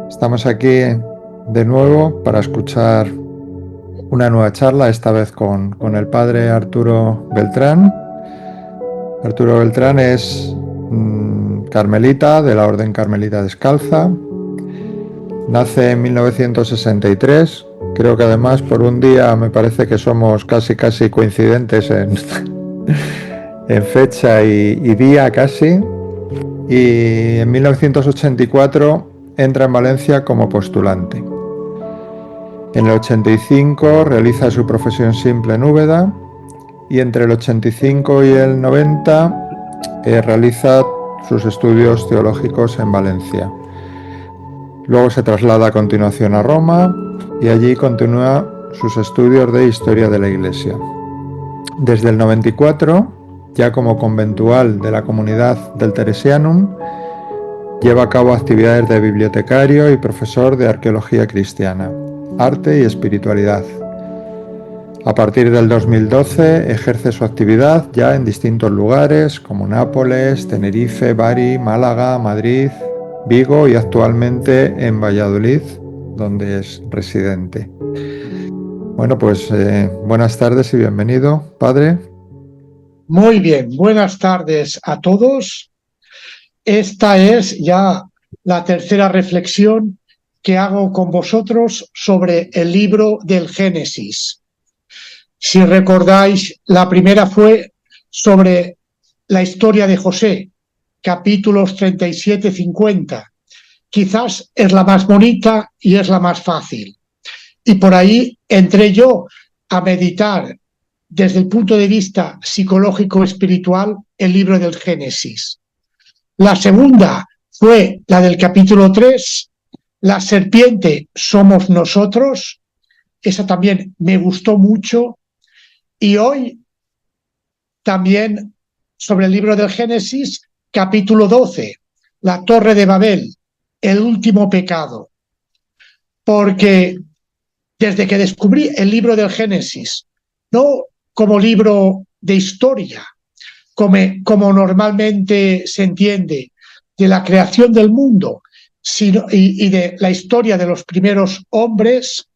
Estamos aquí de nuevo para escuchar una nueva charla, esta vez con el padre Arturo Beltrán. Arturo Beltrán es carmelita de la Orden Carmelita Descalza. Nace en 1963. Creo que además por un día me parece que somos casi coincidentes en, en fecha y día casi. Y en 1984 entra en Valencia como postulante. En el 85 realiza su profesión simple en Úbeda y entre el 85 y el 90 realiza sus estudios teológicos en Valencia. Luego se traslada a continuación a Roma y allí continúa sus estudios de historia de la Iglesia. Desde el 94, ya como conventual de la comunidad del Teresianum, lleva a cabo actividades de bibliotecario y profesor de arqueología cristiana, arte y espiritualidad. A partir del 2012 ejerce su actividad ya en distintos lugares como Nápoles, Tenerife, Bari, Málaga, Madrid, Vigo y actualmente en Valladolid, donde es residente. Bueno, pues buenas tardes y bienvenido, padre. Muy bien, buenas tardes a todos. Esta es ya la tercera reflexión que hago con vosotros sobre el libro del Génesis. Si recordáis, la primera fue sobre la historia de José, capítulos 37-50. Quizás es la más bonita y es la más fácil. Y por ahí entré yo a meditar desde el punto de vista psicológico-espiritual el libro del Génesis. La segunda fue la del capítulo 3, la serpiente somos nosotros. Esa también me gustó mucho. Y hoy también sobre el libro del Génesis, capítulo 12, la Torre de Babel, el último pecado. Porque desde que descubrí el libro del Génesis, no como libro de historia, como normalmente se entiende, de la creación del mundo y de la historia de los primeros hombres,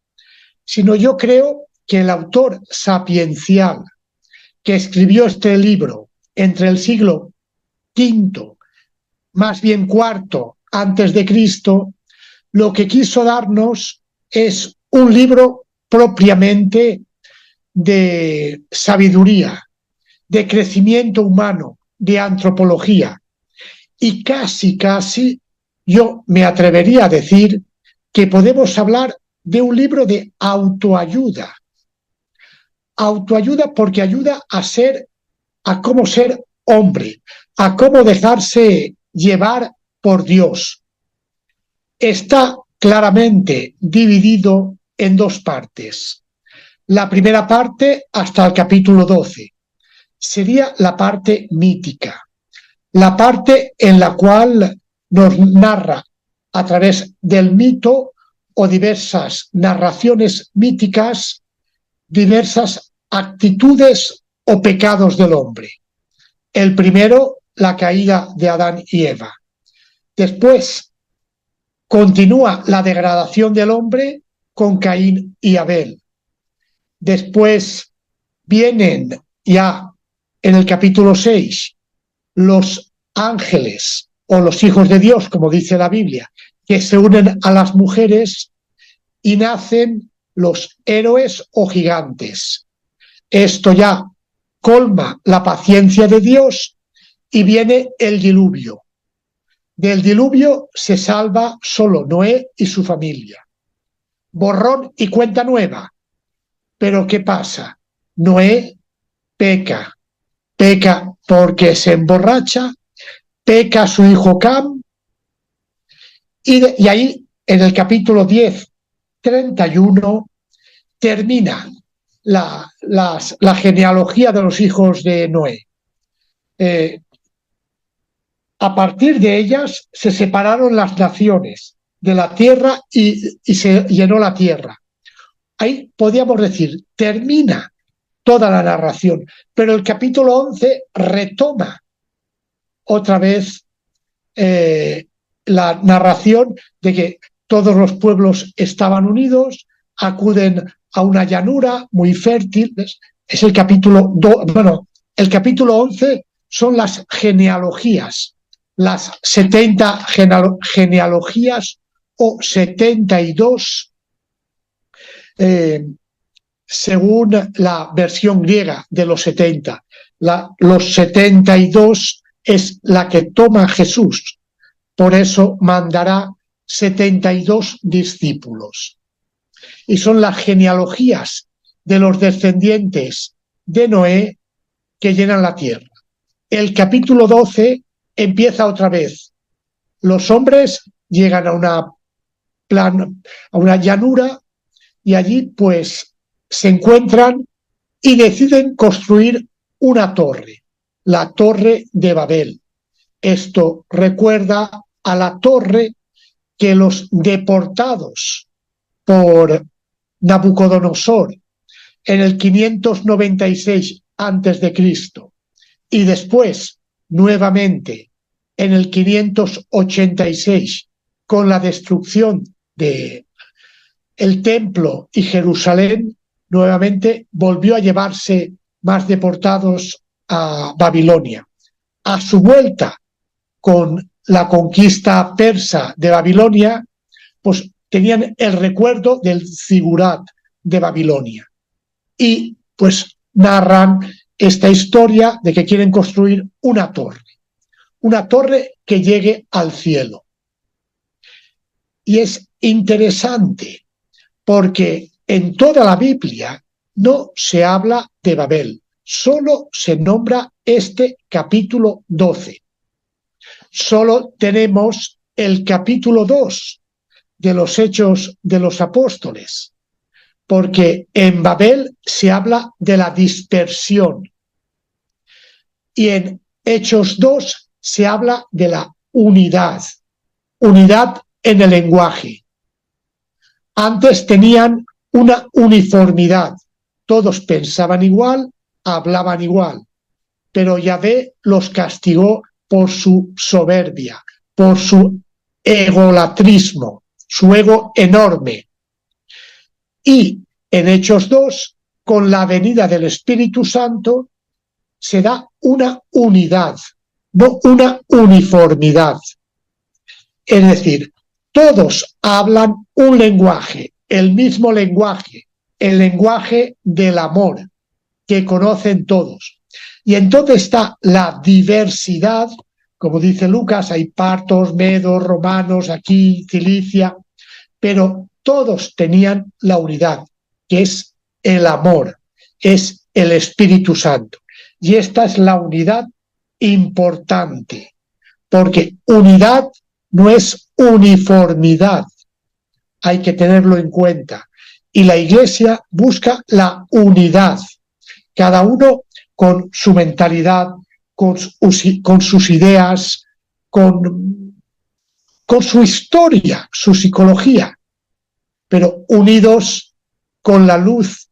sino yo creo que el autor sapiencial que escribió este libro entre el siglo V, más bien IV antes de Cristo, lo que quiso darnos es un libro propiamente de sabiduría, de crecimiento humano, de antropología. Y casi yo me atrevería a decir que podemos hablar de un libro de autoayuda. Autoayuda porque ayuda a cómo ser hombre, a cómo dejarse llevar por Dios. Está claramente dividido en dos partes. La primera parte, hasta el capítulo 12, sería la parte mítica, la parte en la cual nos narra a través del mito o diversas narraciones míticas, diversas actitudes o pecados del hombre. El primero, la caída de Adán y Eva. Después, continúa la degradación del hombre con Caín y Abel. Después vienen ya en el capítulo 6 los ángeles o los hijos de Dios, como dice la Biblia, que se unen a las mujeres y nacen los héroes o gigantes. Esto ya colma la paciencia de Dios y viene el diluvio. Del diluvio se salva solo Noé y su familia. Borrón y cuenta nueva. Pero ¿qué pasa? Noé peca porque se emborracha, peca su hijo Cam, y ahí en el capítulo 10, 31, termina la genealogía de los hijos de Noé. A partir de ellas se separaron las naciones de la tierra y se llenó la tierra. Ahí podríamos decir, termina toda la narración, pero el capítulo 11 retoma otra vez la narración de que todos los pueblos estaban unidos, acuden a una llanura muy fértil. Es el capítulo el capítulo 11 son las genealogías, las 70 genealogías o 72 según la versión griega de los 70. Los 72 es la que toma Jesús, por eso mandará 72 discípulos. Y son las genealogías de los descendientes de Noé que llenan la tierra. El capítulo 12 empieza otra vez. Los hombres llegan a una llanura y allí pues se encuentran y deciden construir una torre, la Torre de Babel. Esto recuerda a la torre que los deportados por Nabucodonosor en el 596 a.C. y después nuevamente en el 586 con la destrucción de el templo y Jerusalén, nuevamente volvió a llevarse más deportados a Babilonia. A su vuelta con la conquista persa de Babilonia, pues tenían el recuerdo del zigurat de Babilonia. Y pues narran esta historia de que quieren construir una torre que llegue al cielo. Y es interesante porque en toda la Biblia no se habla de Babel, solo se nombra este capítulo 12. Solo tenemos el capítulo 2 de los Hechos de los Apóstoles, porque en Babel se habla de la dispersión y en Hechos 2 se habla de la unidad en el lenguaje. Antes tenían una uniformidad, todos pensaban igual, hablaban igual, pero Yahvé los castigó por su soberbia, por su egolatrismo, su ego enorme. Y en Hechos 2, con la venida del Espíritu Santo, se da una unidad, no una uniformidad. Es decir, todos hablan un lenguaje, el mismo lenguaje, el lenguaje del amor, que conocen todos. Y entonces está la diversidad, como dice Lucas, hay partos, medos, romanos, aquí, Cilicia, pero todos tenían la unidad, que es el amor, es el Espíritu Santo. Y esta es la unidad importante, porque unidad no es uniformidad, hay que tenerlo en cuenta. Y la Iglesia busca la unidad, cada uno con su mentalidad, con sus ideas, con su historia, su psicología, pero unidos con la luz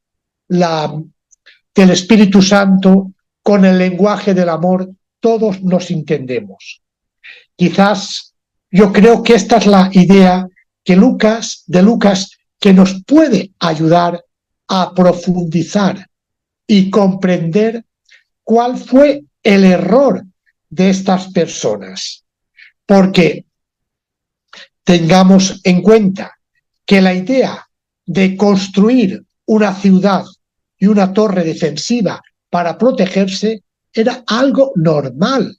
del Espíritu Santo, con el lenguaje del amor, todos nos entendemos. Quizás yo creo que esta es la idea de Lucas, que nos puede ayudar a profundizar y comprender cuál fue el error de estas personas. Porque tengamos en cuenta que la idea de construir una ciudad y una torre defensiva para protegerse era algo normal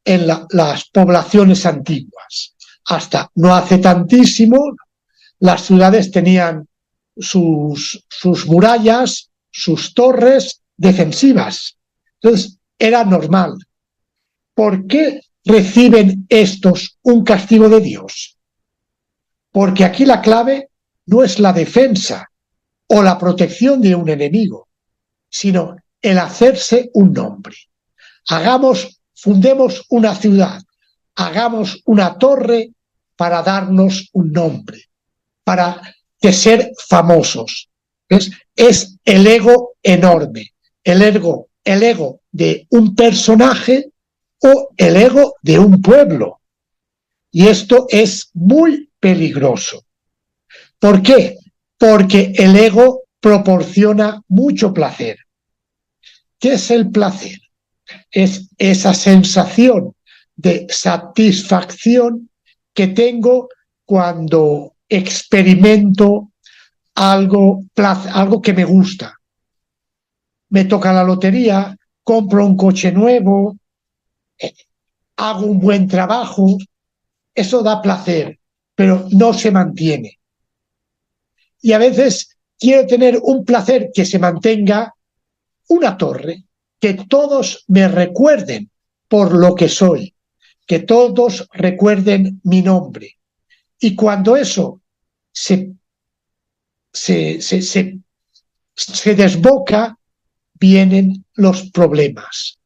en las poblaciones antiguas. Hasta no hace tantísimo, las ciudades tenían sus murallas, sus torres defensivas. Entonces, era normal. ¿Por qué reciben estos un castigo de Dios? Porque aquí la clave no es la defensa o la protección de un enemigo, sino el hacerse un nombre. Fundemos una ciudad, hagamos una torre para darnos un nombre, para ser famosos. ¿Ves? Es el ego enorme, el ego de un personaje o el ego de un pueblo. Y esto es muy peligroso. ¿Por qué? Porque el ego proporciona mucho placer. ¿Qué es el placer? Es esa sensación de satisfacción que tengo cuando experimento algo que me gusta. Me toca la lotería, compro un coche nuevo, hago un buen trabajo, eso da placer, pero no se mantiene. Y a veces quiero tener un placer que se mantenga, una torre, que todos me recuerden por lo que soy, que todos recuerden mi nombre. Y cuando eso se desboca, vienen los problemas.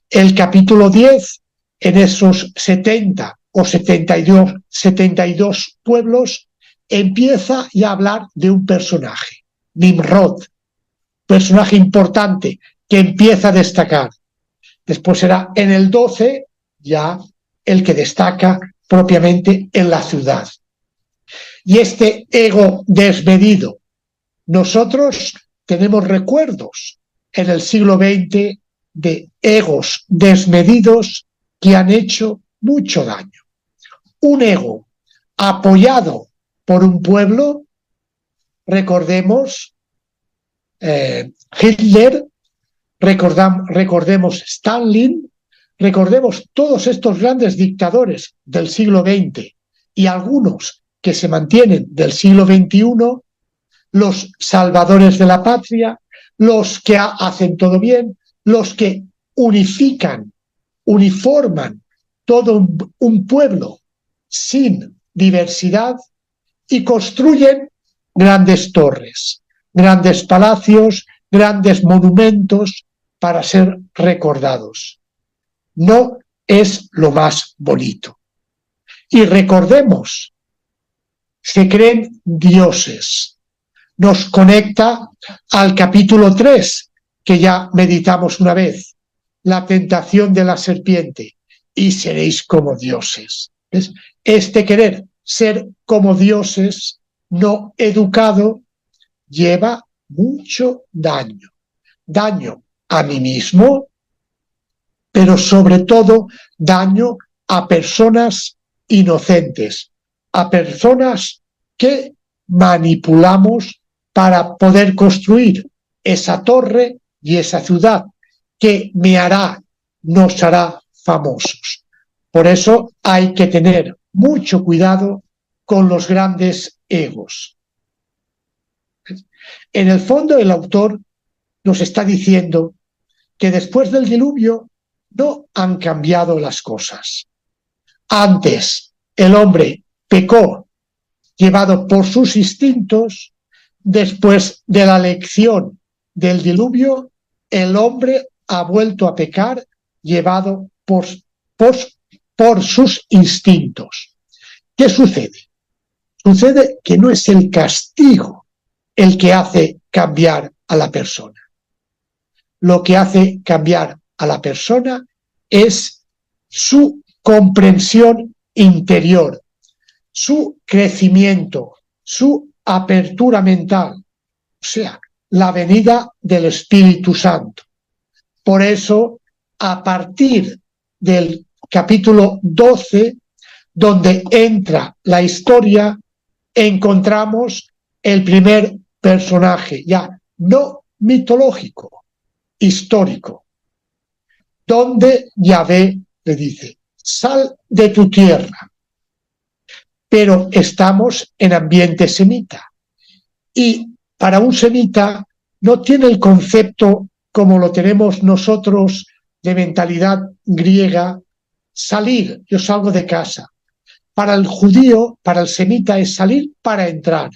El capítulo 10, en esos 70 o 72 pueblos, empieza ya a hablar de un personaje, Nimrod, personaje importante que empieza a destacar. Después será en el 12 ya el que destaca propiamente en la ciudad. Y este ego desmedido, nosotros tenemos recuerdos en el siglo XX de egos desmedidos que han hecho mucho daño. Un ego apoyado por un pueblo, recordemos Hitler, recordemos Stalin, recordemos todos estos grandes dictadores del siglo XX y algunos que se mantienen del siglo XXI, los salvadores de la patria, los que hacen todo bien, los que unifican, uniforman todo un pueblo sin diversidad y construyen grandes torres, grandes palacios, grandes monumentos para ser recordados. No es lo más bonito. Y recordemos, se creen dioses. Nos conecta al capítulo 3, que ya meditamos una vez, la tentación de la serpiente, y seréis como dioses. ¿Ves? Este querer ser como dioses no educado lleva mucho daño. Daño a mí mismo, pero sobre todo daño a personas inocentes, a personas que manipulamos para poder construir esa torre y esa ciudad que nos hará famosos. Por eso hay que tener mucho cuidado con los grandes egos. En el fondo, el autor nos está diciendo que después del diluvio no han cambiado las cosas. Antes, el hombre pecó llevado por sus instintos. Después de la lección del diluvio, el hombre ha vuelto a pecar llevado por sus instintos. ¿Qué sucede? Sucede que no es el castigo el que hace cambiar a la persona. Lo que hace cambiar a la persona es su comprensión interior, su crecimiento, su apertura mental, o sea, la venida del Espíritu Santo. Por eso, a partir del capítulo 12, donde entra la historia, encontramos el primer personaje, ya no mitológico, histórico, donde Yahvé le dice: sal de tu tierra. Pero estamos en ambiente semita. Y para un semita no tiene el concepto como lo tenemos nosotros de mentalidad griega, salir, yo salgo de casa. Para el judío, para el semita, es salir para entrar.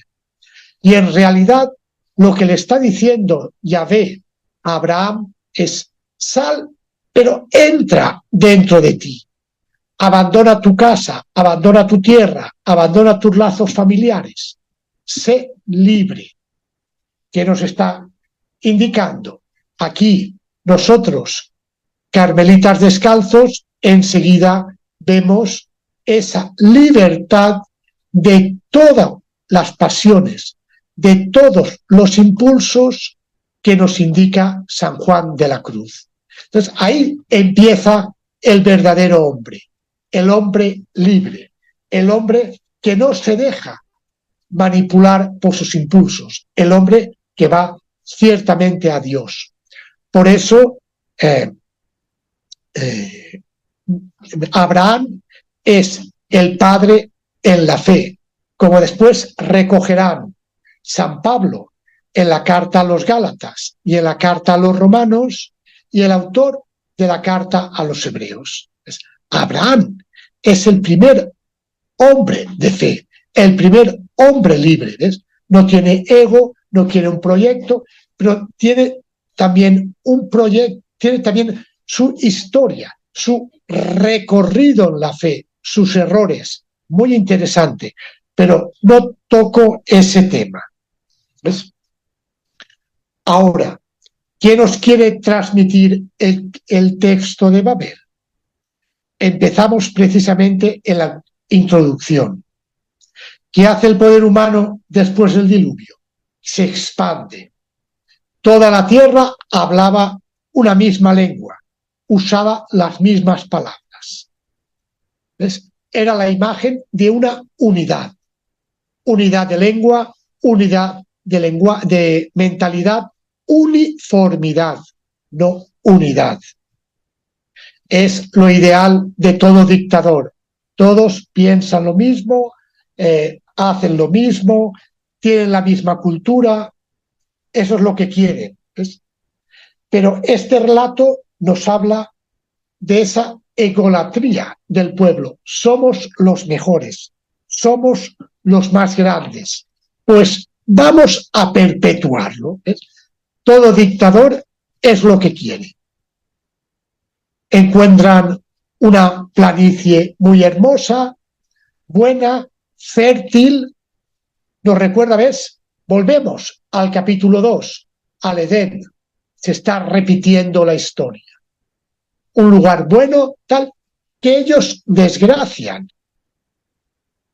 Y en realidad lo que le está diciendo Yahvé a Abraham es: sal, pero entra dentro de ti. Abandona tu casa, abandona tu tierra, abandona tus lazos familiares. Sé libre. ¿Qué nos está indicando? Aquí nosotros, carmelitas descalzos, enseguida vemos esa libertad de toda las pasiones, de todos los impulsos que nos indica San Juan de la Cruz. Entonces ahí empieza el verdadero hombre, el hombre libre, el hombre que no se deja manipular por sus impulsos, el hombre que va ciertamente a Dios. Por eso Abraham es el padre en la fe, como después recogerán San Pablo en la carta a los Gálatas y en la carta a los Romanos y el autor de la carta a los Hebreos. Abraham es el primer hombre de fe, el primer hombre libre, ¿ves? No tiene ego, no tiene un proyecto, pero tiene también un proyecto, tiene también su historia, su recorrido en la fe, sus errores, muy interesante, pero no toco ese tema. ¿Ves? Ahora, ¿qué nos quiere transmitir el texto de Babel? Empezamos precisamente en la introducción. ¿Qué hace el poder humano después del diluvio? Se expande. Toda la tierra hablaba una misma lengua, usaba las mismas palabras. ¿Ves? Era la imagen de una unidad. Unidad de lengua, unidad de mentalidad, uniformidad, no unidad. Es lo ideal de todo dictador. Todos piensan lo mismo, hacen lo mismo, tienen la misma cultura, eso es lo que quieren. ¿Ves? Pero este relato nos habla de esa egolatría del pueblo. Somos los mejores, somos los más grandes. Pues vamos a perpetuarlo. ¿Ves? Todo dictador es lo que quiere. Encuentran una planicie muy hermosa, buena, fértil. Nos recuerda, ¿ves? Volvemos al capítulo 2, al Edén. Se está repitiendo la historia. Un lugar bueno, tal, que ellos desgracian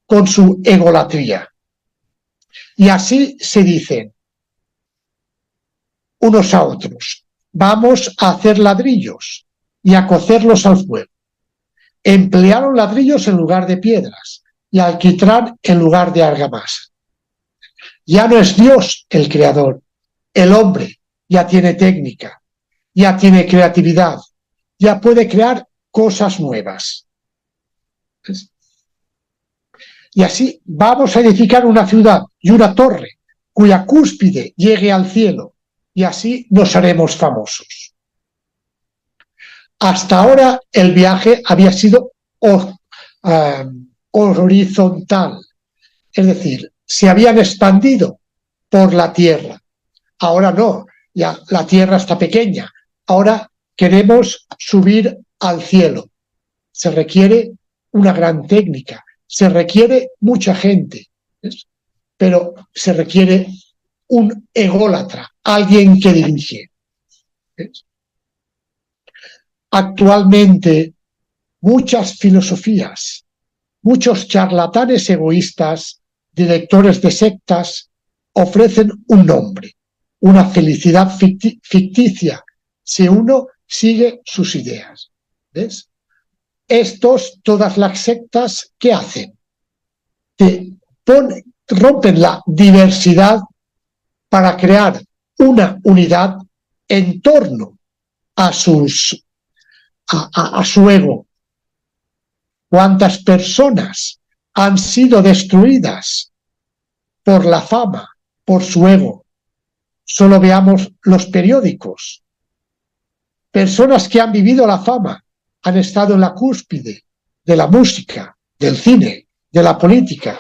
con su egolatría. Y así se dicen unos a otros: vamos a hacer ladrillos y a cocerlos al fuego. Emplearon ladrillos en lugar de piedras y alquitrán en lugar de argamasa. Ya no es Dios el creador, el hombre ya tiene técnica, ya tiene creatividad, ya puede crear cosas nuevas. Y así vamos a edificar una ciudad y una torre cuya cúspide llegue al cielo, y así nos haremos famosos. Hasta ahora el viaje había sido horizontal, es decir, se habían expandido por la tierra. Ahora no, ya la tierra está pequeña, ahora queremos subir al cielo. Se requiere una gran técnica, se requiere mucha gente, ¿ves? Pero se requiere un ególatra, alguien que dirige. ¿Ves? Actualmente muchas filosofías, muchos charlatanes egoístas, directores de sectas, ofrecen un nombre, una felicidad ficticia, si uno sigue sus ideas. ¿Ves? Todas las sectas, ¿qué hacen? Rompen la diversidad para crear una unidad en torno a su ego. ¿Cuántas personas han sido destruidas por la fama, por su ego? Solo veamos los periódicos. Personas que han vivido la fama, han estado en la cúspide de la música, del cine, de la política,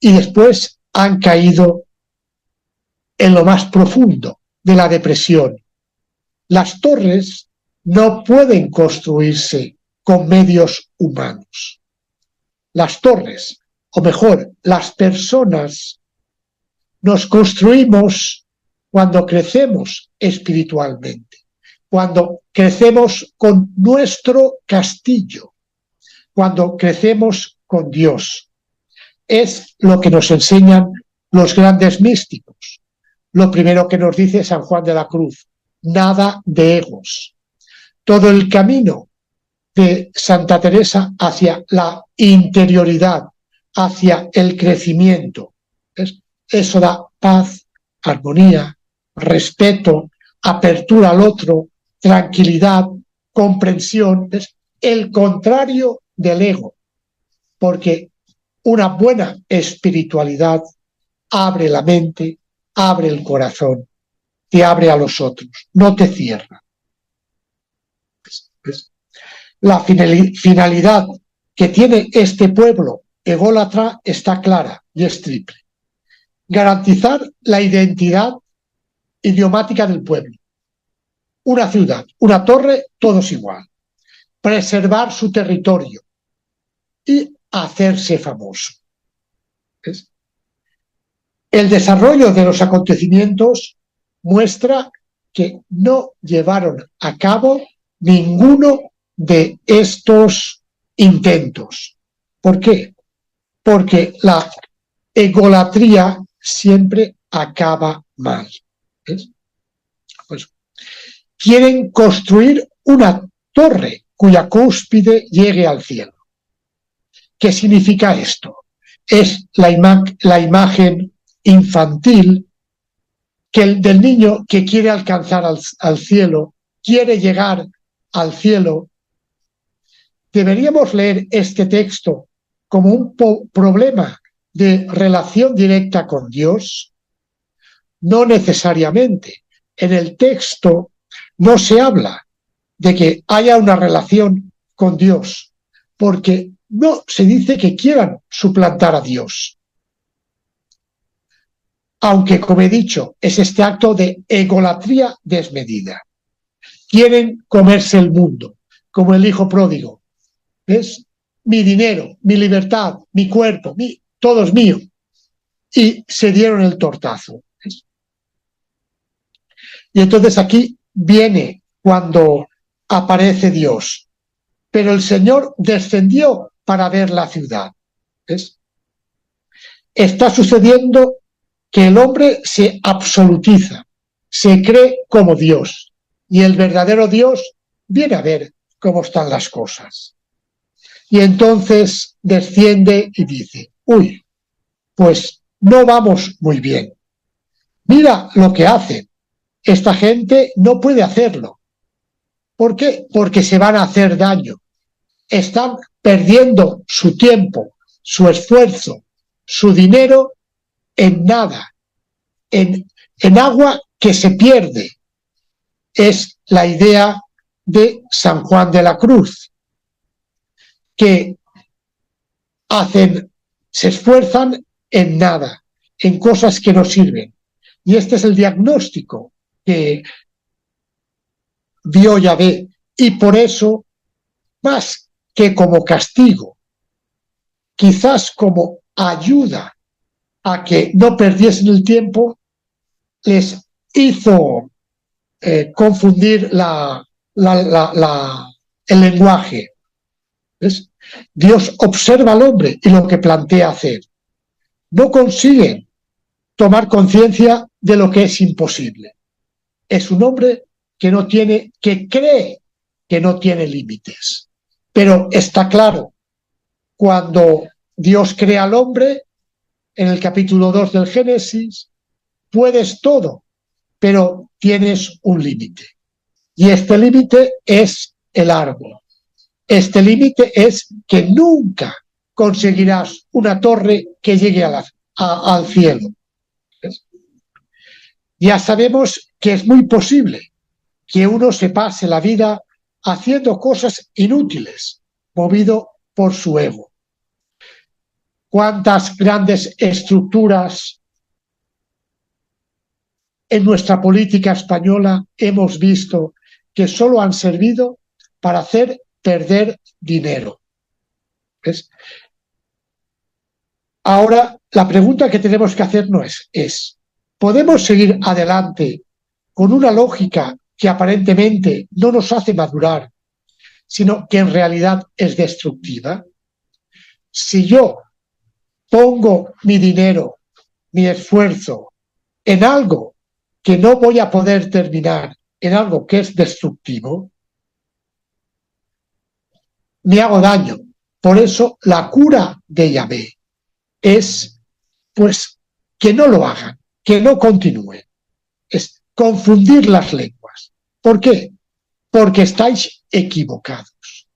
y después han caído en lo más profundo de la depresión. Las torres no pueden construirse con medios humanos. Las torres, o mejor, las personas, nos construimos cuando crecemos espiritualmente, cuando crecemos con nuestro castillo, cuando crecemos con Dios. Es lo que nos enseñan los grandes místicos. Lo primero que nos dice San Juan de la Cruz: nada de egos. Todo el camino de Santa Teresa hacia la interioridad, hacia el crecimiento. Eso da paz, armonía, respeto, apertura al otro, tranquilidad, comprensión. Es el contrario del ego, porque una buena espiritualidad abre la mente, abre el corazón, te abre a los otros, no te cierra. La finalidad que tiene este pueblo ególatra está clara y es triple: garantizar la identidad idiomática del pueblo, una ciudad, una torre, todos igual; preservar su territorio y hacerse famoso. ¿Ves? El desarrollo de los acontecimientos muestra que no llevaron a cabo ninguno de estos intentos. ¿Por qué? Porque la egolatría siempre acaba mal. ¿Ves? Pues quieren construir una torre cuya cúspide llegue al cielo. ¿Qué significa esto? Es la imagen infantil del niño que quiere alcanzar al cielo, quiere llegar al cielo. ¿Deberíamos leer este texto como un problema de relación directa con Dios? No necesariamente. En el texto no se habla de que haya una relación con Dios, porque no se dice que quieran suplantar a Dios. Aunque, como he dicho, es este acto de egolatría desmedida. Quieren comerse el mundo, como el hijo pródigo. ¿Ves? Mi dinero, mi libertad, mi cuerpo, todo es mío. Y se dieron el tortazo. ¿Ves? Y entonces aquí viene cuando aparece Dios. Pero el Señor descendió para ver la ciudad. ¿Ves? Está sucediendo que el hombre se absolutiza, se cree como Dios, y el verdadero Dios viene a ver cómo están las cosas. Y entonces desciende y dice: uy, pues no vamos muy bien. Mira lo que hacen. Esta gente no puede hacerlo. ¿Por qué? Porque se van a hacer daño. Están perdiendo su tiempo, su esfuerzo, su dinero en nada, en agua que se pierde. Es la idea de San Juan de la Cruz, que se esfuerzan en nada, en cosas que no sirven. Y este es el diagnóstico que vio Yahvé, y por eso, más que como castigo, quizás como ayuda a que no perdiesen el tiempo, les hizo confundir el lenguaje. ¿Ves? Dios observa al hombre y lo que plantea hacer. No consiguen tomar conciencia de lo que es imposible. Es un hombre que cree que no tiene límites. Pero está claro, cuando Dios crea al hombre, en el capítulo 2 del Génesis, puedes todo, pero tienes un límite. Y este límite es el árbol. Este límite es que nunca conseguirás una torre que llegue al cielo. ¿Ves? Ya sabemos que es muy posible que uno se pase la vida haciendo cosas inútiles, movido por su ego. ¿Cuántas grandes estructuras en nuestra política española hemos visto que solo han servido para hacer perder dinero? ¿Ves? Ahora, la pregunta que tenemos que hacernos es: ¿podemos seguir adelante con una lógica que aparentemente no nos hace madurar, sino que en realidad es destructiva? Si yo pongo mi dinero mi esfuerzo en algo que no voy a poder terminar, en algo que es destructivo, me hago daño. Por eso la cura de Yahvé es, pues, que no lo hagan, que no continúen. Es confundir las lenguas. ¿Por qué? Porque estáis equivocados.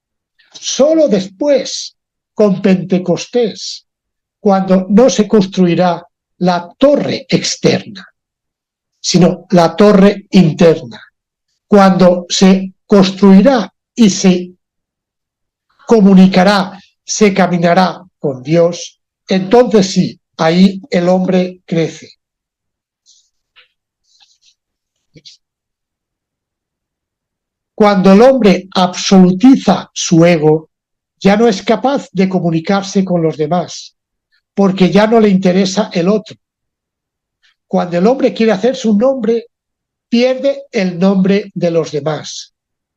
Solo después, con Pentecostés, cuando no se construirá la torre externa, sino la torre interna, cuando se construirá y se comunicará, se caminará con Dios, entonces sí, ahí el hombre crece. Cuando el hombre absolutiza su ego, ya no es capaz de comunicarse con los demás, porque ya no le interesa el otro. Cuando el hombre quiere hacerse un nombre, pierde el nombre de los demás.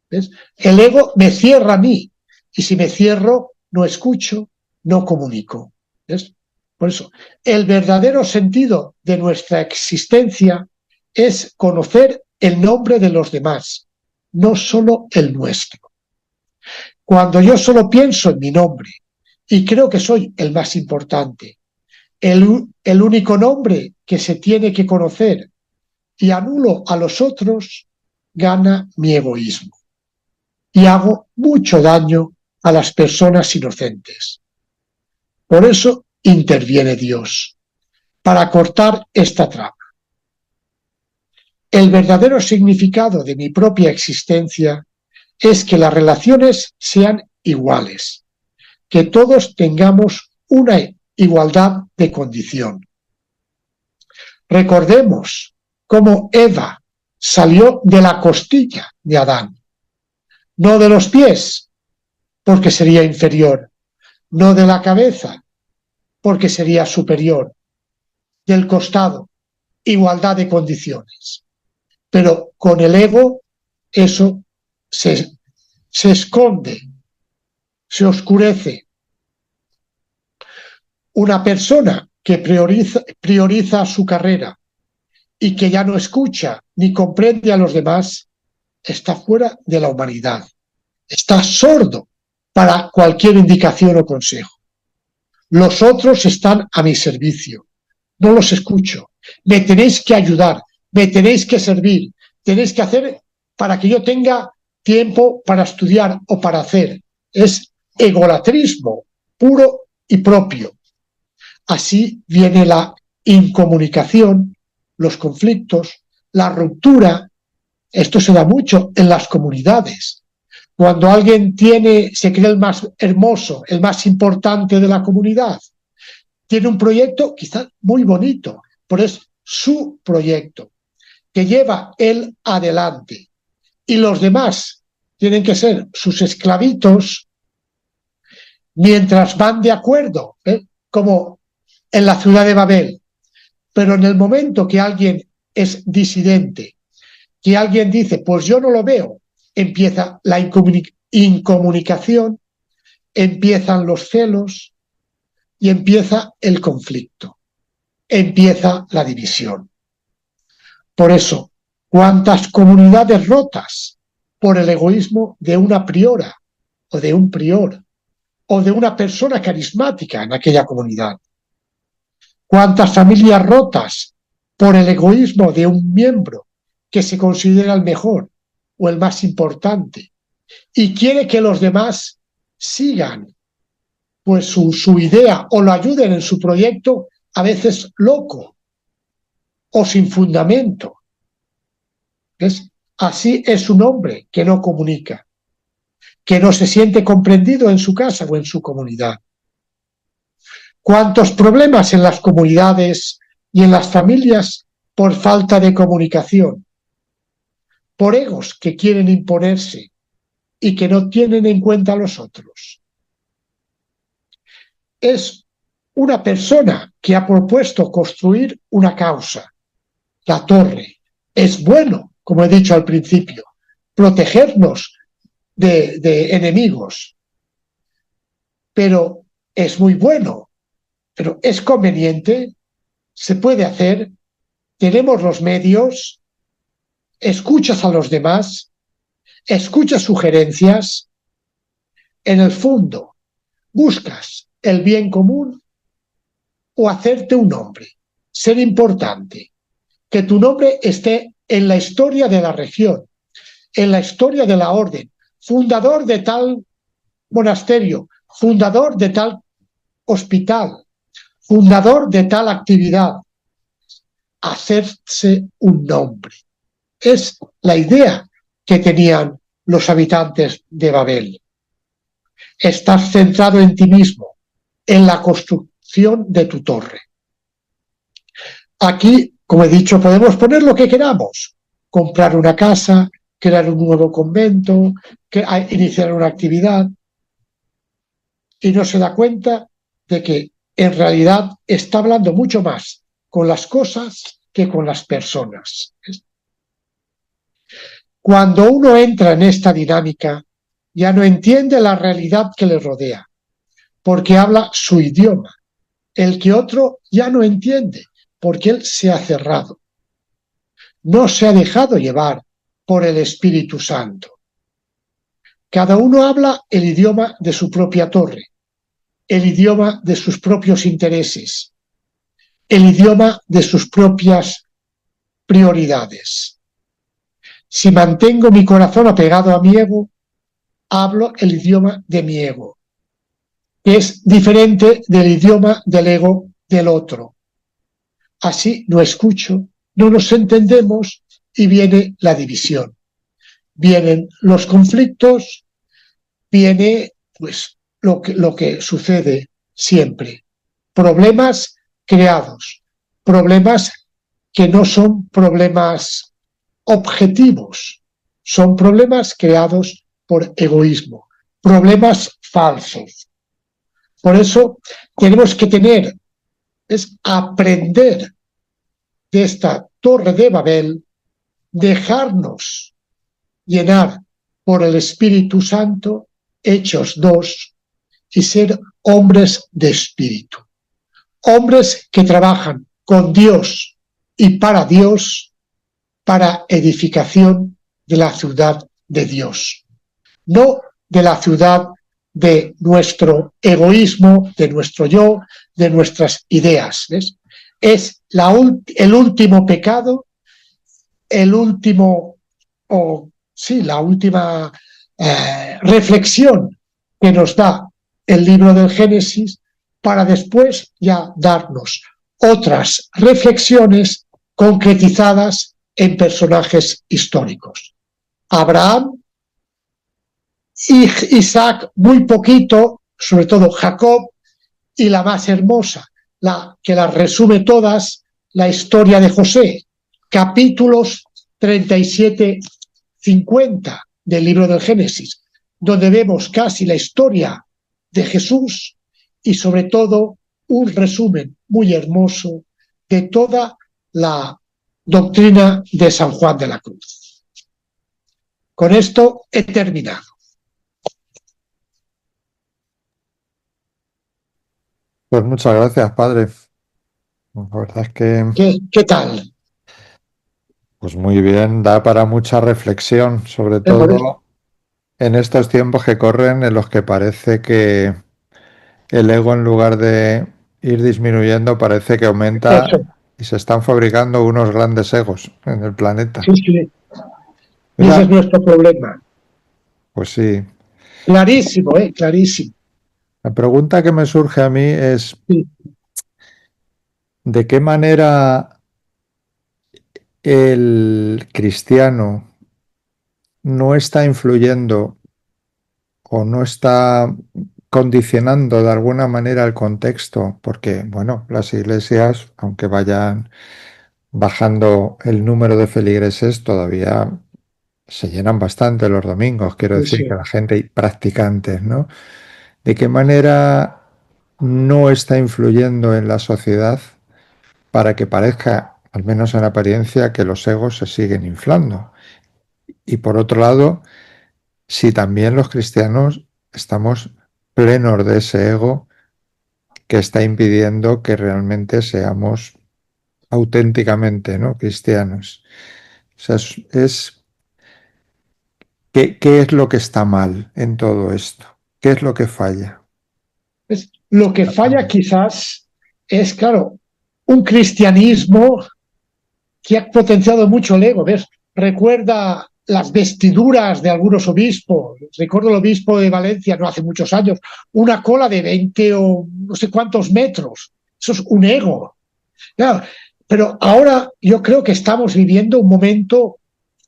¿Ves? El ego me cierra a mí, y si me cierro, no escucho, no comunico. ¿Ves? Por eso, el verdadero sentido de nuestra existencia es conocer el nombre de los demás, no solo el nuestro. Cuando yo solo pienso en mi nombre y creo que soy el más importante, el único nombre que se tiene que conocer, y anulo a los otros, gana mi egoísmo y hago mucho daño a las personas inocentes. Por eso interviene Dios, para cortar esta trama. El verdadero significado de mi propia existencia es que las relaciones sean iguales, que todos tengamos una igualdad de condición. Recordemos cómo Eva salió de la costilla de Adán, no de los pies, porque sería inferior, no de la cabeza, porque sería superior, del costado, igualdad de condiciones. Pero con el ego eso se esconde, se oscurece. Una persona que prioriza su carrera y que ya no escucha ni comprende a los demás, está fuera de la humanidad, está sordo para cualquier indicación o consejo. Los otros están a mi servicio, no los escucho, me tenéis que ayudar, me tenéis que servir, tenéis que hacer para que yo tenga tiempo para estudiar o para hacer. Es egolatrismo puro y propio. Así viene la incomunicación, los conflictos, la ruptura. Esto se da mucho en las comunidades. Cuando alguien se cree el más hermoso, el más importante de la comunidad, tiene un proyecto quizás muy bonito, pero es su proyecto, que lleva él adelante. Y los demás tienen que ser sus esclavitos mientras van de acuerdo, como en la ciudad de Babel. Pero en el momento que alguien es disidente, que alguien dice, pues yo no lo veo, empieza la incomunicación, empiezan los celos y empieza el conflicto, empieza la división. Por eso, ¿cuántas comunidades rotas por el egoísmo de una priora o de un prior o de una persona carismática en aquella comunidad? ¿Cuántas familias rotas por el egoísmo de un miembro que se considera el mejor o el más importante y quiere que los demás sigan pues su idea o lo ayuden en su proyecto, a veces loco o sin fundamento? ¿Ves? Así es un hombre que no comunica, que no se siente comprendido en su casa o en su comunidad. ¿Cuántos problemas en las comunidades y en las familias por falta de comunicación? Por egos que quieren imponerse y que no tienen en cuenta a los otros. Es una persona que ha propuesto construir una causa, la torre. Es bueno, como he dicho al principio, protegernos de enemigos, pero es muy bueno, pero es conveniente. se puede hacer, tenemos los medios, escuchas a los demás, escuchas sugerencias, en el fondo buscas el bien común o hacerte un nombre, ser importante, que tu nombre esté en la historia de la región, en la historia de la orden, fundador de tal monasterio, fundador de tal hospital, fundador de tal actividad, hacerse un nombre. Es la idea que tenían los habitantes de Babel. Estás centrado en ti mismo, en la construcción de tu torre. Aquí, como he dicho, podemos poner lo que queramos, comprar una casa, crear un nuevo convento, iniciar una actividad, y no se da cuenta de que en realidad está hablando mucho más con las cosas que con las personas. Cuando uno entra en esta dinámica, ya no entiende la realidad que le rodea, porque habla su idioma, el que otro ya no entiende, porque él se ha cerrado. No se ha dejado llevar por el Espíritu Santo. Cada uno habla el idioma de su propia torre, el idioma de sus propios intereses, el idioma de sus propias prioridades. Si mantengo mi corazón apegado a mi ego, hablo el idioma de mi ego, que es diferente del idioma del ego del otro. Así no escucho, no nos entendemos y viene la división. Vienen los conflictos, viene pues lo que sucede siempre. Problemas creados, problemas que no son problemas objetivos, son problemas creados por egoísmo, problemas falsos. Por eso tenemos que aprender de esta torre de Babel, dejarnos llenar por el Espíritu Santo, Hechos 2, y ser hombres de espíritu. Hombres que trabajan con Dios y para Dios, para edificación de la ciudad de Dios, no de la ciudad de nuestro egoísmo, de nuestro yo, de nuestras ideas. ¿Ves? Es el último pecado, la última reflexión que nos da el libro del Génesis, para después ya darnos otras reflexiones concretizadas en personajes históricos. Abraham, Isaac muy poquito, sobre todo Jacob, y la más hermosa, la que las resume todas, la historia de José, capítulos 37-50 del libro del Génesis, donde vemos casi la historia de Jesús y sobre todo un resumen muy hermoso de toda la doctrina de San Juan de la Cruz. Con esto he terminado. Pues muchas gracias, padre. La verdad es que, ¿Qué tal? pues muy bien, da para mucha reflexión, sobre Por eso, todo en estos tiempos que corren en los que parece que el ego, en lugar de ir disminuyendo, parece que aumenta eso, y se están fabricando unos grandes egos en el planeta. sí, sí. Y ese es Mira, nuestro problema. pues sí. Clarísimo, clarísimo. La pregunta que me surge a mí es, Sí, ¿de qué manera el cristiano no está influyendo o no está condicionando de alguna manera el contexto? Porque, bueno, las iglesias, aunque vayan bajando el número de feligreses, todavía se llenan bastante los domingos, quiero sí, decir que sí. la gente, practicantes, ¿no? ¿De qué manera no está influyendo en la sociedad para que parezca, al menos en apariencia, que los egos se siguen inflando? Y por otro lado, si también los cristianos estamos plenos de ese ego que está impidiendo que realmente seamos auténticamente, ¿no? Cristianos. O sea, ¿qué es lo que está mal en todo esto? ¿Qué es lo que falla? Lo que falla quizás es, claro, un cristianismo que ha potenciado mucho el ego. ¿Ves? Recuerda las vestiduras de algunos obispos. Recuerdo el obispo de Valencia, no hace muchos años, una cola de 20 o no sé cuántos metros. Eso es un ego. Claro, pero ahora yo creo que estamos viviendo un momento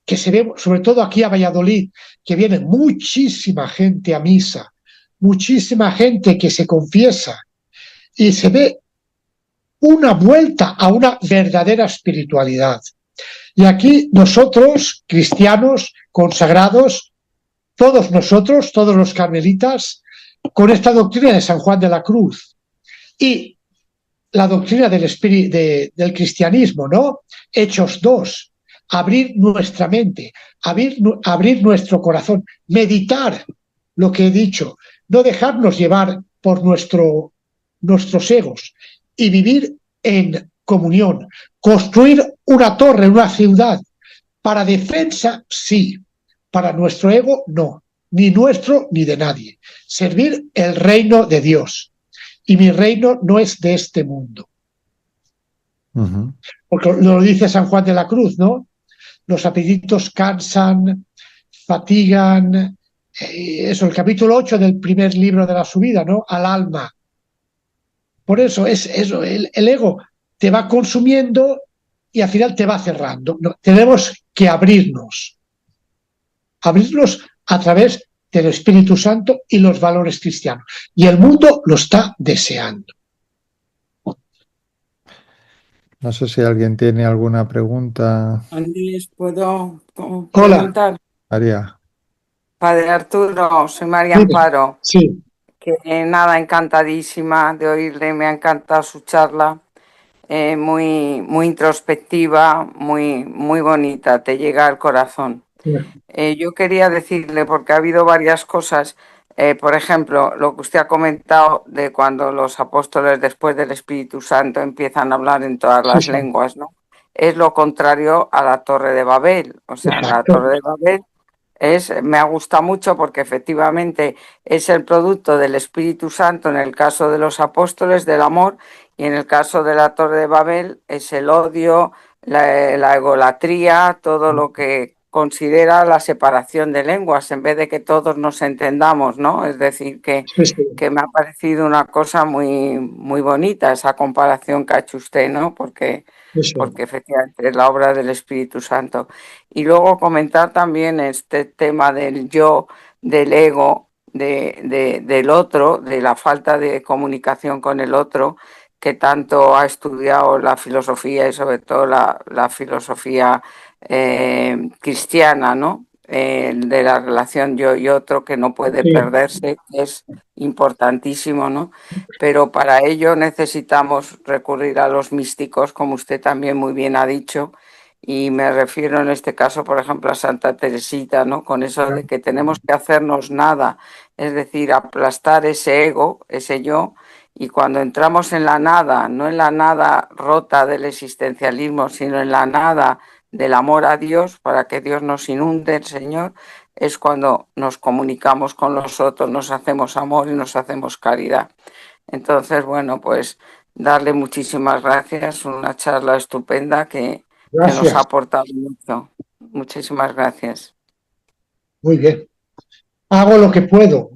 que se ve, sobre todo aquí a Valladolid, que viene muchísima gente a misa, muchísima gente que se confiesa y se ve una vuelta a una verdadera espiritualidad. Y aquí nosotros, cristianos, consagrados, todos nosotros, todos los carmelitas, con esta doctrina de San Juan de la Cruz y la doctrina del cristianismo, ¿no? Hechos 2, abrir nuestra mente, abrir nuestro corazón, meditar lo que he dicho, no dejarnos llevar por nuestros egos y vivir en comunión, construir una torre, una ciudad, para defensa, sí, para nuestro ego, no, ni nuestro ni de nadie. Servir el reino de Dios. Y mi reino no es de este mundo. Uh-huh. Porque lo dice San Juan de la Cruz, ¿no? Los apetitos cansan, fatigan. Eso, el capítulo 8 del primer libro de la subida, ¿no? Al alma. Por eso es eso, el ego te va consumiendo y al final te va cerrando. No, tenemos que abrirnos a través del Espíritu Santo y los valores cristianos. Y el mundo lo está deseando. No sé si alguien tiene alguna pregunta. Andrés, ¿puedo Hola. preguntar? María. Padre Arturo, soy María Amparo. Sí. Que nada, encantadísima de oírle, me ha encantado su charla, muy, muy introspectiva, muy bonita, te llega al corazón. Yo quería decirle, porque ha habido varias cosas, por ejemplo, lo que usted ha comentado de cuando los apóstoles después del Espíritu Santo empiezan a hablar en todas las lenguas, ¿no? Es lo contrario a la Torre de Babel, o sea, la Torre de Babel me ha gustado mucho porque efectivamente es el producto del Espíritu Santo en el caso de los apóstoles, del amor, y en el caso de la Torre de Babel es el odio, la egolatría, todo lo que considera la separación de lenguas, en vez de que todos nos entendamos, ¿no? Es decir, que me ha parecido una cosa muy bonita esa comparación que ha hecho usted, ¿no? Porque efectivamente es la obra del Espíritu Santo. Y luego comentar también este tema del yo, del ego, del otro, de la falta de comunicación con el otro, que tanto ha estudiado la filosofía y sobre todo la filosofía cristiana, ¿no? De la relación yo y otro, que no puede perderse, que es importantísimo, ¿no? Pero para ello necesitamos recurrir a los místicos, como usted también muy bien ha dicho, y me refiero en este caso, por ejemplo, a Santa Teresita, ¿no? Con eso de que tenemos que hacernos nada, es decir, aplastar ese ego, ese yo, y cuando entramos en la nada, no en la nada rota del existencialismo, sino en la nada del amor a Dios, para que Dios nos inunde, el Señor, es cuando nos comunicamos con los otros, nos hacemos amor y nos hacemos caridad. Entonces, bueno, pues darle muchísimas gracias, una charla estupenda que nos ha aportado mucho. Muchísimas gracias. Muy bien. Hago lo que puedo.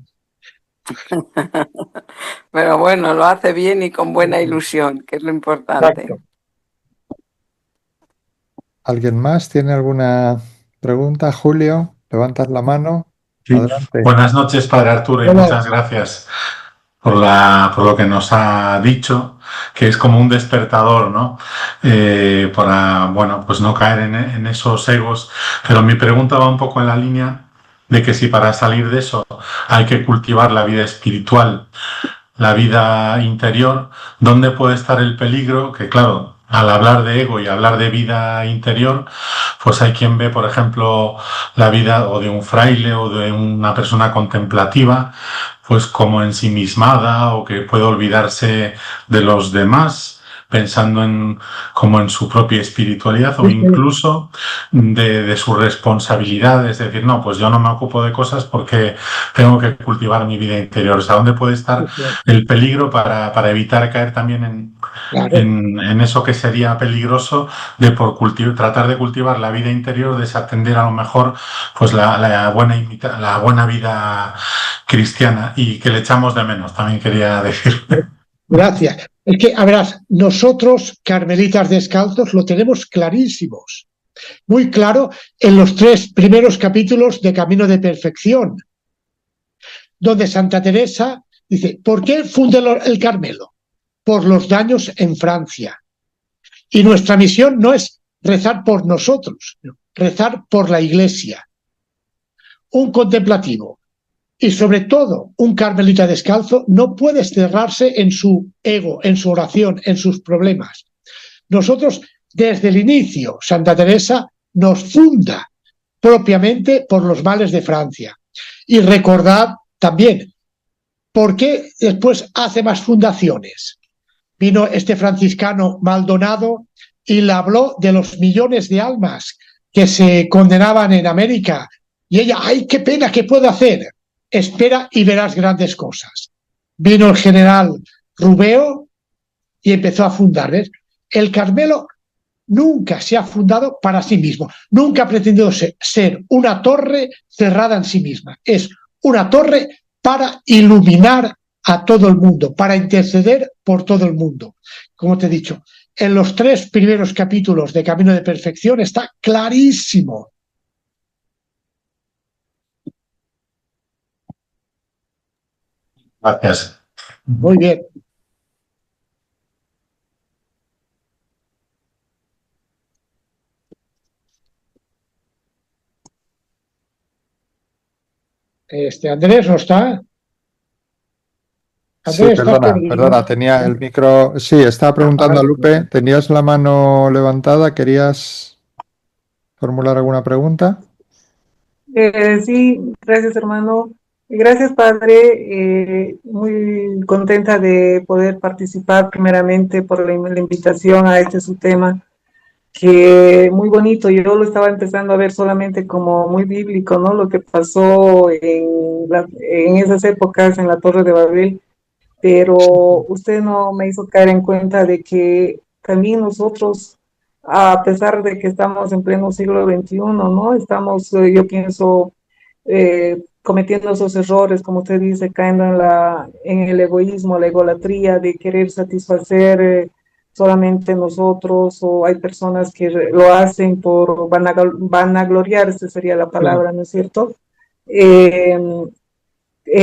Pero bueno, lo hace bien y con buena ilusión, que es lo importante. Exacto. ¿Alguien más tiene alguna pregunta? Julio, levantas la mano. Sí. Adelante. Buenas noches, Padre Arturo, y muchas gracias por lo que nos ha dicho, que es como un despertador, ¿no? Para, bueno, pues no caer en esos egos. Pero mi pregunta va un poco en la línea de que si para salir de eso hay que cultivar la vida espiritual, la vida interior, ¿dónde puede estar el peligro? Que claro, al hablar de ego y hablar de vida interior, pues hay quien ve, por ejemplo, la vida o de un fraile o de una persona contemplativa, pues como ensimismada o que puede olvidarse de los demás, pensando como en su propia espiritualidad o incluso de su responsabilidad, es decir, no, pues yo no me ocupo de cosas porque tengo que cultivar mi vida interior. O sea, ¿dónde puede estar el peligro para evitar caer también en eso que sería peligroso de tratar de cultivar la vida interior, desatender a lo mejor pues la buena vida cristiana y que le echamos de menos, también quería decir. Gracias. Es que, a verás, nosotros, carmelitas descalzos, lo tenemos clarísimos, muy claro en los 3 primeros capítulos de Camino de Perfección, donde Santa Teresa dice, ¿por qué funda el Carmelo? Por los daños en Francia. Y nuestra misión no es rezar por nosotros, rezar por la Iglesia. Un contemplativo y sobre todo un carmelita descalzo no puede cerrarse en su ego, en su oración, en sus problemas. Nosotros, desde el inicio, Santa Teresa nos funda propiamente por los males de Francia. Y recordad también, ¿por qué después hace más fundaciones? Vino este franciscano Maldonado y le habló de los millones de almas que se condenaban en América. Y ella, ¡ay, qué pena! ¿Qué puedo hacer? Espera y verás grandes cosas. Vino el general Rubeo y empezó a fundar. ¿Ves? El Carmelo nunca se ha fundado para sí mismo, nunca ha pretendido ser una torre cerrada en sí misma. Es una torre para iluminar a todo el mundo, para interceder por todo el mundo. Como te he dicho, en los 3 primeros capítulos de Camino de Perfección está clarísimo. Gracias. Muy bien. Andrés, ¿no está? Andrés, sí, perdona, tenía el micro. Sí, estaba preguntando a Lupe, ¿tenías la mano levantada? ¿Querías formular alguna pregunta? Sí, gracias hermano. Gracias padre. Muy contenta de poder participar primeramente por la invitación a este su tema, que muy bonito. Yo lo estaba empezando a ver solamente como muy bíblico, ¿no? Lo que pasó en esas épocas en la Torre de Babel, pero usted no me hizo caer en cuenta de que también nosotros, a pesar de que estamos en pleno siglo XXI, ¿no? Estamos, yo pienso, cometiendo esos errores, como usted dice, cayendo en el egoísmo, la egolatría de querer satisfacer solamente nosotros, o hay personas que lo hacen por vanagloriarse, sería la palabra, ¿no es cierto?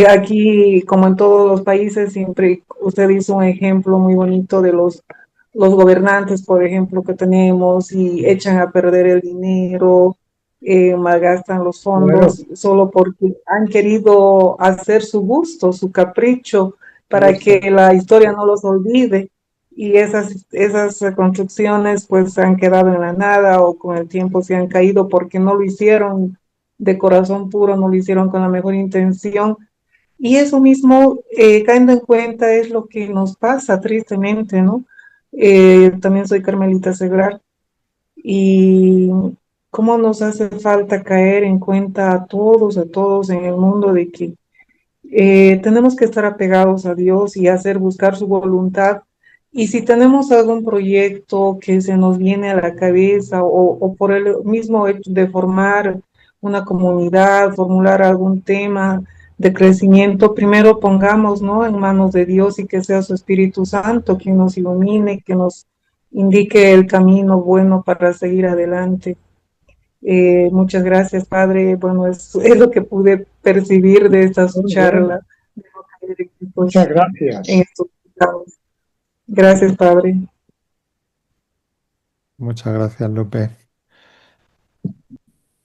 Aquí, como en todos los países, siempre usted hizo un ejemplo muy bonito de los gobernantes, por ejemplo, que tenemos y echan a perder el dinero, malgastan los fondos solo porque han querido hacer su gusto, su capricho, para que la historia no los olvide. Y esas construcciones pues han quedado en la nada o con el tiempo se han caído porque no lo hicieron de corazón puro, no lo hicieron con la mejor intención. Y eso mismo, cayendo en cuenta, es lo que nos pasa tristemente, ¿no? También soy Carmelita Seglar y cómo nos hace falta caer en cuenta a todos en el mundo de que tenemos que estar apegados a Dios y hacer buscar su voluntad. Y si tenemos algún proyecto que se nos viene a la cabeza o por el mismo hecho de formar una comunidad, formular algún tema de crecimiento, primero pongamos, ¿no?, en manos de Dios y que sea su Espíritu Santo quien nos ilumine, que nos indique el camino bueno para seguir adelante. Muchas gracias, Padre. Bueno, es lo que pude percibir de esta charla. Muchas gracias. En estos casos. Gracias, Padre. Muchas gracias, Lupe.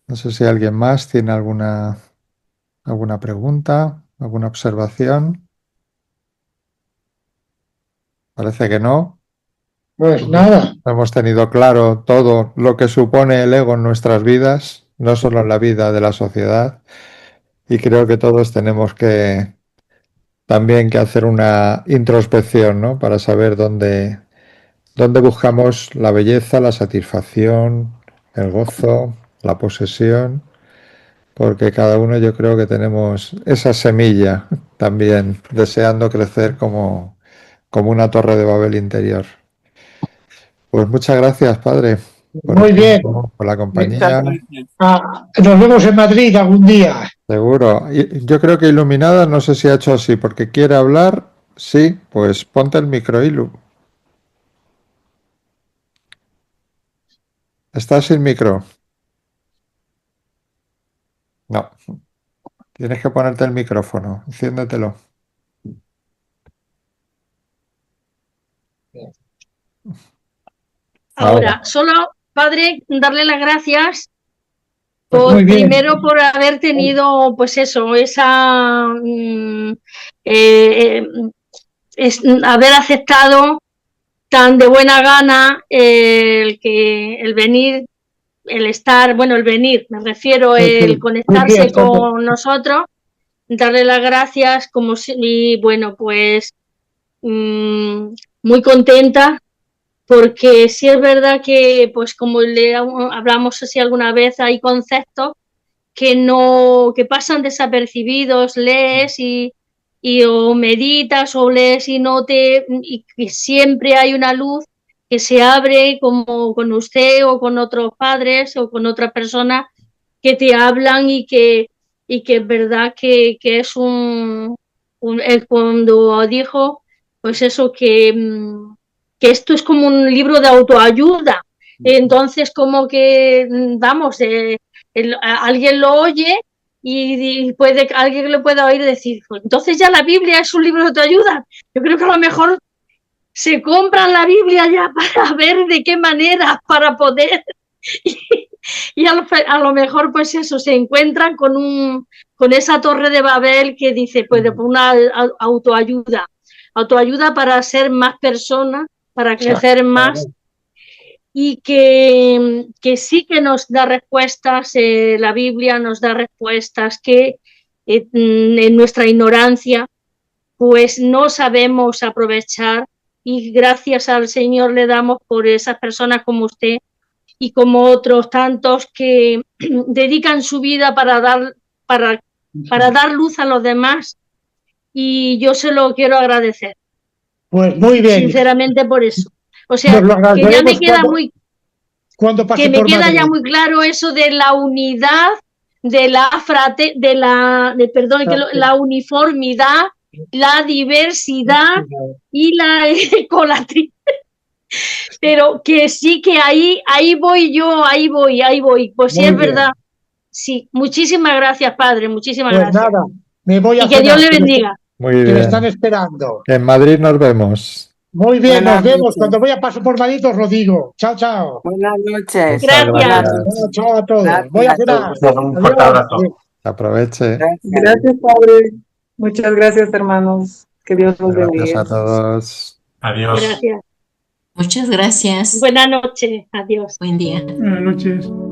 No sé si alguien más tiene alguna pregunta, alguna observación. Parece que no. Pues nada. Hemos tenido claro todo lo que supone el ego en nuestras vidas, no solo en la vida de la sociedad, y creo que todos tenemos que también que hacer una introspección, ¿no?, para saber dónde ¿Dónde buscamos la belleza, la satisfacción, el gozo, la posesión? Porque cada uno yo creo que tenemos esa semilla también deseando crecer como una torre de Babel interior. Pues muchas gracias, padre, por Muy el bien. tiempo, por la Muchas compañía. gracias. Nos vemos en Madrid algún día. Seguro. Y yo creo que Iluminada, no sé si ha hecho así, porque quiere hablar. Sí, pues ponte el micro, Ilu. ¿Estás sin micro? No. Tienes que ponerte el micrófono. Enciéndetelo. Ahora, solo, padre, darle las gracias Pues muy bien. primero por haber tenido, pues eso, esa haber aceptado tan de buena gana el venir, el estar, bueno, el venir, me refiero, el conectarse con nosotros, darle las gracias como si, y bueno, pues muy contenta, porque sí es verdad que, pues como le hablamos así alguna vez, hay conceptos que pasan desapercibidos, lees y o meditas o lees y y que siempre hay una luz que se abre, como con usted o con otros padres o con otras personas que te hablan y que es verdad que es cuando dijo, pues eso, que esto es como un libro de autoayuda. Entonces, como que, vamos, alguien lo oye y alguien lo pueda oír decir, pues entonces ya la Biblia es un libro de autoayuda. Yo creo que a lo mejor se compran la Biblia ya para ver de qué manera, para poder... Y a lo mejor, pues eso, se encuentran con esa torre de Babel que dice, pues una autoayuda para ser más personas, para crecer más, y que sí que nos da respuestas, la Biblia nos da respuestas que en nuestra ignorancia pues no sabemos aprovechar, y gracias al Señor le damos por esas personas como usted y como otros tantos que dedican su vida para dar luz a los demás, y yo se lo quiero agradecer. Pues muy bien. Sinceramente por eso. O sea, que ya me queda que me queda ya muy claro eso de la unidad, de la uniformidad, la diversidad y la ecolatría. Pero que sí, que ahí voy yo, ahí voy. Pues sí, es verdad. Sí, muchísimas gracias, padre, muchísimas gracias. Nada, me voy a y que Dios le bendiga. Muy bien. Que me están esperando. En Madrid nos vemos. Muy bien, nos vemos. Cuando voy a pasar por Madrid os lo digo. Chao, chao. Buenas noches. Gracias. Chao a todos. Voy a cenar. Un fuerte abrazo. Aproveche. Gracias, padre. Muchas gracias, hermanos. Que Dios los bendiga. Gracias a todos. Adiós. Gracias. Muchas gracias. Buenas noches. Adiós. Buen día. Buenas noches.